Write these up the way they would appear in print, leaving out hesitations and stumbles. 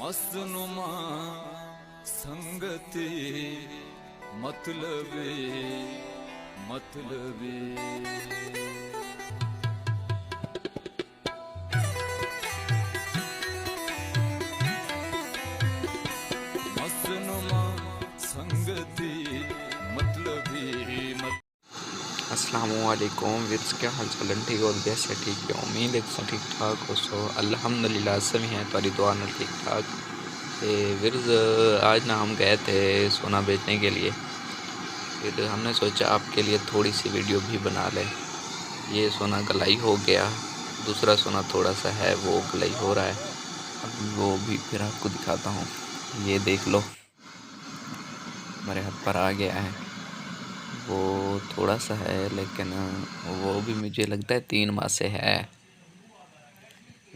मसनुमा संगति मतलबी मतलबी। मसनुमा संगति मतलबी अस्सलामुअलैकुम विर्स क्या हाल चाल ठीक और वैसे ठीक है। उम्मीद है कि ठीक ठाक हो। सो अल्हम्दुलिल्लाह सभी हैं तुम्हारी दुआ में ठीक ठाक। विर्स आज ना हम गए थे सोना बेचने के लिए। फिर हमने सोचा आपके लिए थोड़ी सी वीडियो भी बना लें। ये सोना गलाई हो गया, दूसरा सोना थोड़ा सा है वो गलाई हो रहा है। अब वो भी फिर आपको दिखाता हूँ। ये देख लो हमारे हाथ पर आ गया है। वो थोड़ा सा है लेकिन वो भी मुझे लगता है 3 माह से है।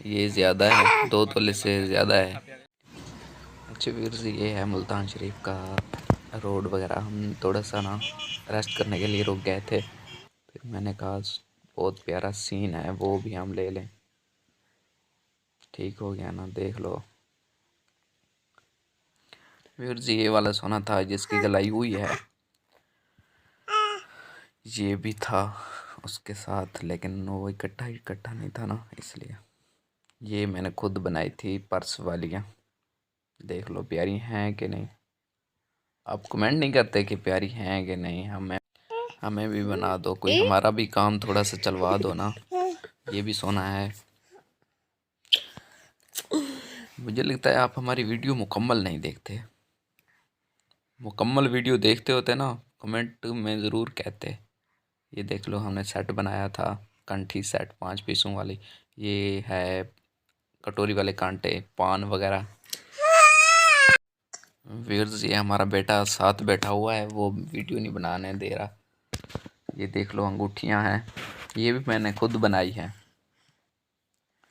ये ज़्यादा है, 2 तोले से ज़्यादा है। अच्छा व्यूअर्स, ये है मुल्तान शरीफ का रोड वगैरह। हम थोड़ा सा ना रेस्ट करने के लिए रुक गए थे। फिर मैंने कहा बहुत प्यारा सीन है, वो भी हम ले लें। ठीक हो गया ना, देख लो व्यूअर्स। ये वाला सोना था जिसकी गलाई हुई है, ये भी था उसके साथ, लेकिन वो इकट्ठा नहीं था ना, इसलिए। ये मैंने खुद बनाई थी पर्स वालियाँ। देख लो प्यारी हैं कि नहीं। आप कमेंट नहीं करते कि प्यारी हैं कि नहीं। हमें भी बना दो, कोई हमारा भी काम थोड़ा सा चलवा दो ना। ये भी सोना है। मुझे लगता है आप हमारी वीडियो मुकम्मल नहीं देखते। मुकम्मल वीडियो देखते होते ना, कमेंट में ज़रूर कहते। ये देख लो हमने सेट बनाया था, कंठी सेट 5 पीसों वाली। ये है कटोरी वाले कांटे, पान वगैरह। व्यूअर्स, ये हमारा बेटा साथ बैठा हुआ है, वो वीडियो नहीं बनाने दे रहा। ये देख लो अंगूठियां हैं, ये भी मैंने खुद बनाई है।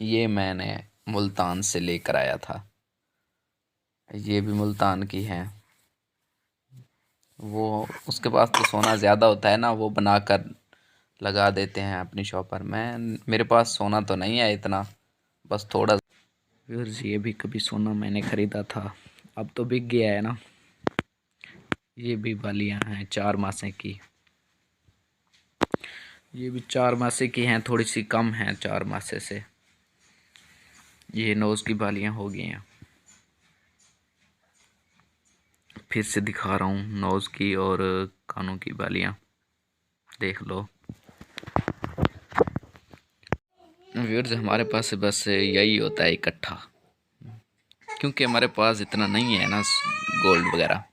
ये मैंने मुल्तान से लेकर आया था। ये भी मुल्तान की हैं। वो उसके पास तो सोना ज़्यादा होता है ना, वो बनाकर लगा देते हैं अपनी शॉप पर। मेरे पास सोना तो नहीं है इतना, बस थोड़ा। व्यूअर्स, ये भी कभी सोना मैंने ख़रीदा था, अब तो बिक गया है ना। ये भी बालियाँ हैं 4 मासे की। ये भी 4 मासे की हैं, थोड़ी सी कम हैं 4 मासे से। ये नोज़ की बालियाँ हो गई हैं। फिर से दिखा रहा हूँ नोज़ की और कानों की बालियाँ, देख लो। व्यूअर्स, हमारे पास बस यही होता है इकट्ठा, क्योंकि हमारे पास इतना नहीं है ना गोल्ड वगैरह।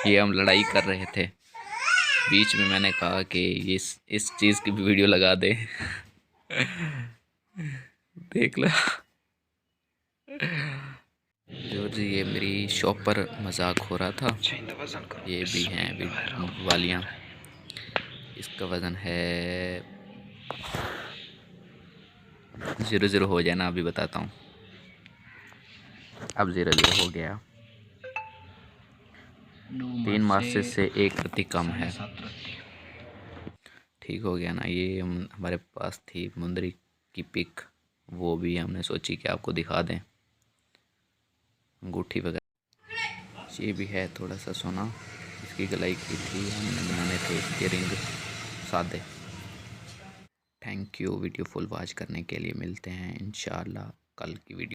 ये हम लड़ाई कर रहे थे, बीच में मैंने कहा कि इस चीज़ की भी वीडियो लगा दे। देख लो व्यूअर्स, ये मेरी शॉप पर मजाक हो रहा था। ये भी हैं अभी वालियाँ। इसका वज़न है 0 हो जाए ना, अभी बताता हूँ। अब 0 हो गया। 3 मासे से 1 रत्ती कम है। ठीक हो गया ना। ये हमारे पास थी मुंदरी की पिक, वो भी हमने सोची कि आपको दिखा दें, अंगूठी वगैरह। ये भी है थोड़ा सा सोना, इसकी गलाई की थी, हमने बनाने थे इसके रिंग सादे। Thank you video full watch करने के लिए। मिलते हैं इंशाल्लाह कल की वीडियो।